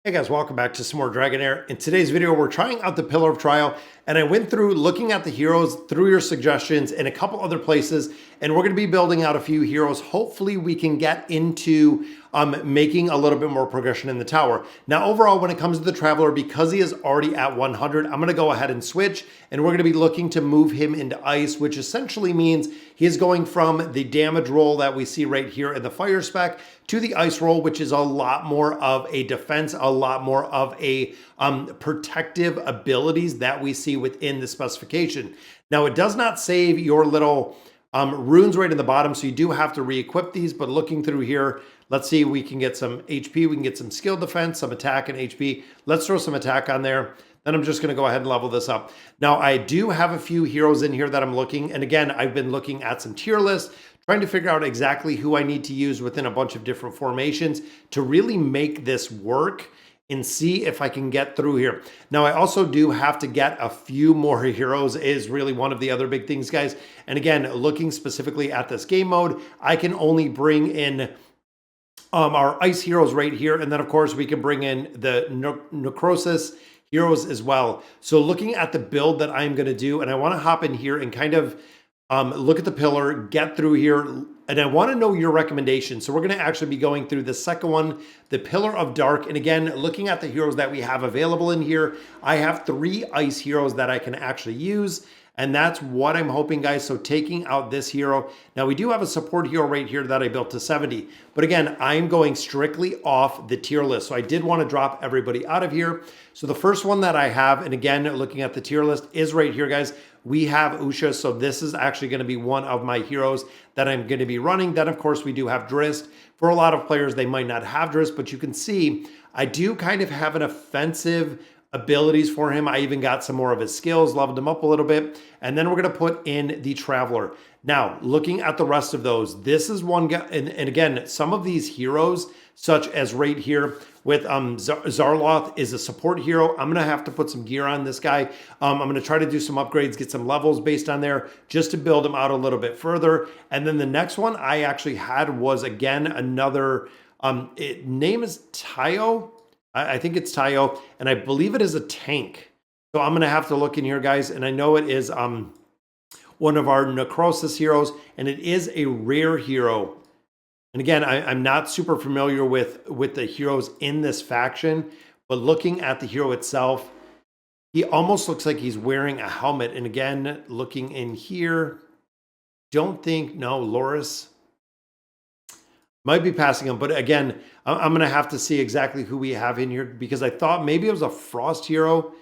Hey guys, welcome back to some more Dragonheir. In today's video, we're trying out the Pillar of Trial, and I went through looking at the heroes through your suggestions in a couple other places, and we're going to be building out a few heroes. Hopefully we can get into making a little bit more progression in the tower. Now, overall, when it comes to the Traveler, because he is already at 100, I'm going to go ahead and switch, and we're going to be looking to move him into ice, which essentially means he is going from the damage roll that we see right here in the fire spec to the ice roll, which is a lot more of a defense, a lot more of a protective abilities that we see within the specification. Now, it does not save your little runes right in the bottom, so you do have to re-equip these, but looking through here, let's see, we can get some HP, we can get some skill defense, some attack and HP. Let's throw some attack on there. Then I'm just going to go ahead and level this up. Now, I do have a few heroes in here that I'm looking, and again, I've been looking at some tier lists, trying to figure out exactly who I need to use within a bunch of different formations to really make this work and see if I can get through here. Now, I also do have to get a few more heroes is really one of the other big things, guys. And again, looking specifically at this game mode, I can only bring in our ice heroes right here. And then, of course, we can bring in the necrosis heroes as well. So looking at the build that I'm going to do, and I want to hop in here and kind of look at the pillar, get through here, and I want to know your recommendations. So we're going to actually be going through the second one, the Pillar of Dark. And again, looking at the heroes that we have available in here, I have 3 ice heroes that I can actually use. And that's what I'm hoping, guys. So taking out this hero. Now, we do have a support hero right here that I built to 70. But again, I'm going strictly off the tier list. So I did want to drop everybody out of here. So the first one that I have, and again, looking at the tier list, is right here, guys. We have Usha. So this is actually going to be one of my heroes that I'm going to be running. Then, of course, we do have Drist. For a lot of players, they might not have Drist, but you can see I do kind of have an offensive abilities for him. I even got some more of his skills, leveled him up a little bit. And then we're going to put in the Traveler. Now, looking at the rest of those, this is one guy. And again, some of these heroes, such as right here with Zarloth is a support hero. I'm going to have to put some gear on this guy. I'm going to try to do some upgrades, get some levels based on there just to build him out a little bit further. And then the next one I actually had was, again, another, name is Tayo. I think it's Tayo, and I believe it is a tank. So I'm going to have to look in here, guys, and I know it is one of our necrosis heroes, and it is a rare hero. And again, I'm not super familiar with the heroes in this faction, but looking at the hero itself, he almost looks like he's wearing a helmet. And again, looking in here, don't think, no, Loris. Might be passing him, but again, I'm going to have to see exactly who we have in here because I thought maybe it was a Frost hero.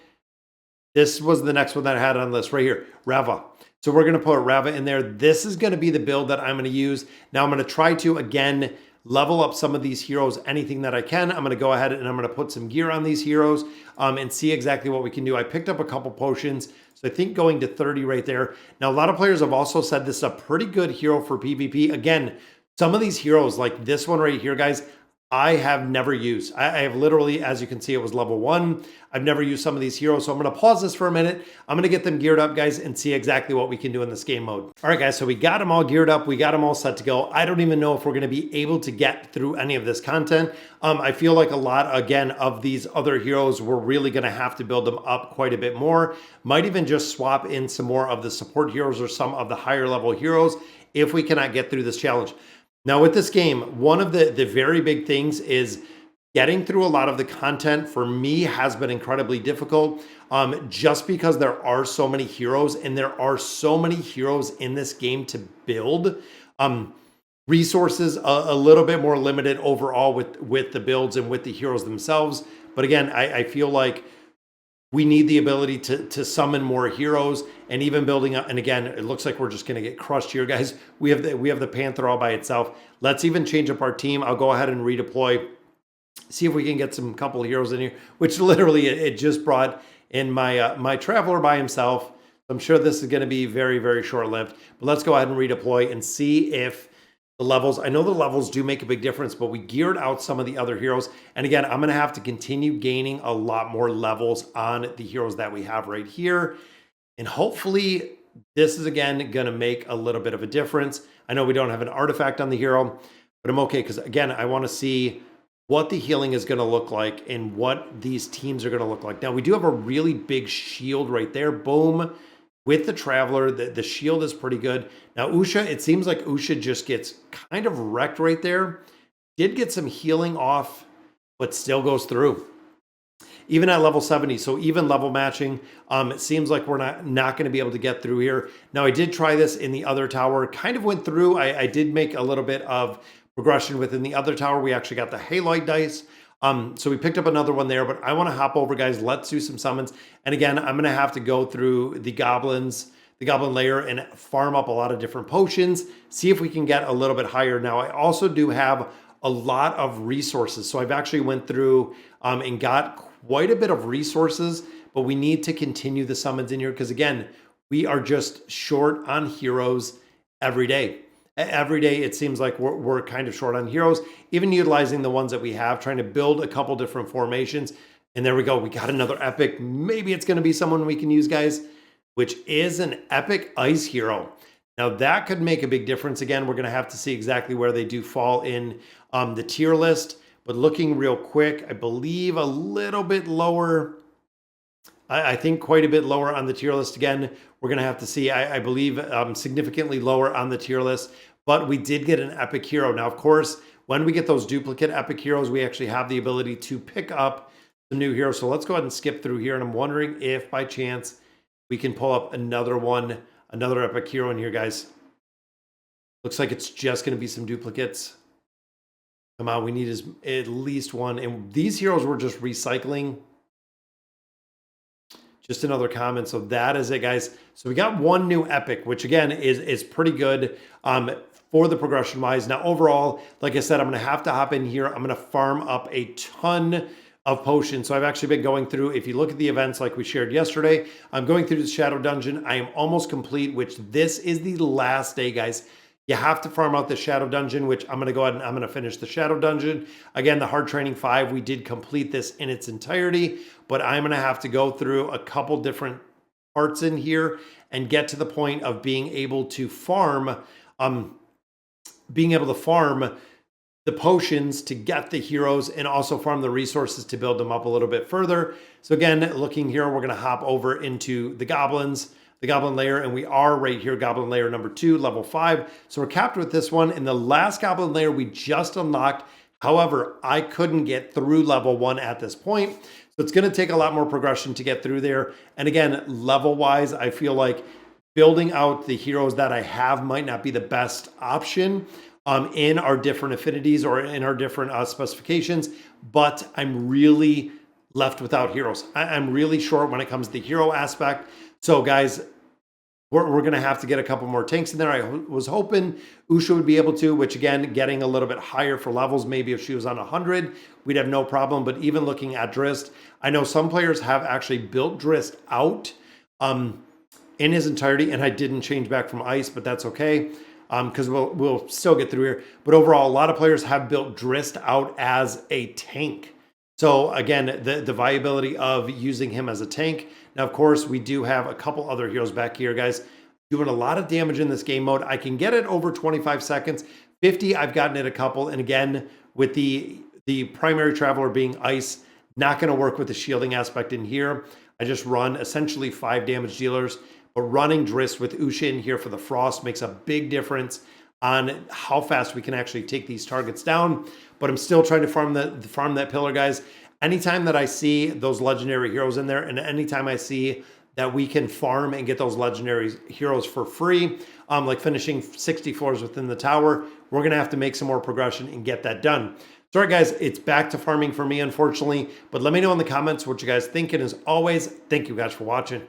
This was the next one that I had on the list right here, Rava. So we're going to put Rava in there. This is going to be the build that I'm going to use. Now I'm going to try to, again, level up some of these heroes, anything that I can. I'm going to go ahead and I'm going to put some gear on these heroes and see exactly what we can do. I picked up a couple potions, so I think going to 30 right there. Now, a lot of players have also said this is a pretty good hero for PvP. Again, some of these heroes, like this one right here, guys, I have never used. I have literally, as you can see, it was level 1. I've never used some of these heroes, so I'm going to pause this for a minute. I'm going to get them geared up, guys, and see exactly what we can do in this game mode. All right, guys, so we got them all geared up. We got them all set to go. I don't even know if we're going to be able to get through any of this content. I feel like a lot, again, of these other heroes, we're really going to have to build them up quite a bit more. Might even just swap in some more of the support heroes or some of the higher level heroes if we cannot get through this challenge. Now with this game, one of the very big things is getting through a lot of the content for me has been incredibly difficult just because there are so many heroes and there are so many heroes in this game to build. Resources a little bit more limited overall with the builds and with the heroes themselves. But again, I feel like we need the ability to summon more heroes and even building up. And again, it looks like we're just going to get crushed here, guys. We have the Panther all by itself. Let's even change up our team. I'll go ahead and redeploy. See if we can get some couple of heroes in here, which literally it just brought in my my Traveler by himself. I'm sure this is going to be very, very short-lived. But let's go ahead and redeploy and see if the levels, I know the levels do make a big difference, but we geared out some of the other heroes. And again, I'm going to have to continue gaining a lot more levels on the heroes that we have right here. And hopefully this is, again, going to make a little bit of a difference. I know we don't have an artifact on the hero, but I'm okay because, again, I want to see what the healing is going to look like and what these teams are going to look like. Now, we do have a really big shield right there. Boom. With the Traveler, the shield is pretty good. Now, Usha, it seems like Usha just gets kind of wrecked right there. Did get some healing off, but still goes through. Even at level 70, so even level matching, it seems like we're not going to be able to get through here. Now, I did try this in the other tower. Kind of went through. I did make a little bit of progression within the other tower. We actually got the halite dice. So we picked up another one there, but I want to hop over, guys. Let's do some summons. And again, I'm going to have to go through the goblins, the goblin layer, and farm up a lot of different potions, see if we can get a little bit higher. Now, I also do have a lot of resources. So I've actually went through and got quite a bit of resources, but we need to continue the summons in here because, again, we are just short on heroes every day. Every day, it seems like we're kind of short on heroes, even utilizing the ones that we have, trying to build a couple different formations. And there we go. We got another epic. Maybe it's going to be someone we can use, guys, which is an epic ice hero. Now, that could make a big difference. Again, we're going to have to see exactly where they do fall in the tier list. But looking real quick, I believe a little bit lower. I think quite a bit lower on the tier list. Again, we're going to have to see. I believe significantly lower on the tier list. But we did get an epic hero. Now, of course, when we get those duplicate epic heroes, we actually have the ability to pick up some new heroes. So let's go ahead and skip through here. And I'm wondering if by chance we can pull up another one, another epic hero in here, guys. Looks like it's just going to be some duplicates. Come on, we need at least one. And these heroes were just recycling. Just another comment. So that is it, guys. So we got one new epic, which again is pretty good for the progression wise. Now, overall, like I said, I'm going to have to hop in here. I'm going to farm up a ton of potions. So I've actually been going through, if you look at the events like we shared yesterday, I'm going through the Shadow Dungeon. I am almost complete, which this is the last day, guys. You have to farm out the Shadow Dungeon, which I'm going to go ahead and I'm going to finish the Shadow Dungeon. Again, the Hard Training 5, we did complete this in its entirety, but I'm going to have to go through a couple different parts in here and get to the point of being able to farm, the potions to get the heroes and also farm the resources to build them up a little bit further. So again, looking here, we're going to hop over into the goblins, the goblin layer, and we are right here, goblin layer number 2, level 5. So we're capped with this one. In the last goblin layer, we just unlocked. However, I couldn't get through level 1 at this point. So it's going to take a lot more progression to get through there. And again, level-wise, I feel like building out the heroes that I have might not be the best option in our different affinities or in our different specifications, but I'm really left without heroes. I'm really short when it comes to the hero aspect. So guys, we're going to have to get a couple more tanks in there. I was hoping Usha would be able to, which again, getting a little bit higher for levels. Maybe if she was on 100, we'd have no problem. But even looking at Drist, I know some players have actually built Drist out in his entirety, and I didn't change back from ice, but that's okay because we'll still get through here. But overall, a lot of players have built Drist out as a tank. So again, the viability of using him as a tank. Now, of course, we do have a couple other heroes back here, guys, doing a lot of damage in this game mode. I can get it over 25 seconds. 50, I've gotten it a couple. And again, with the primary traveler being ice, not going to work with the shielding aspect in here. I just run essentially 5 damage dealers. But running Drist with Usha in here for the frost makes a big difference on how fast we can actually take these targets down. But I'm still trying to farm that pillar, guys. Anytime that I see those legendary heroes in there, and anytime I see that we can farm and get those legendary heroes for free, like finishing 60 floors within the tower, we're going to have to make some more progression and get that done. So, all right, guys, it's back to farming for me, unfortunately. But let me know in the comments what you guys think. And as always, thank you guys for watching.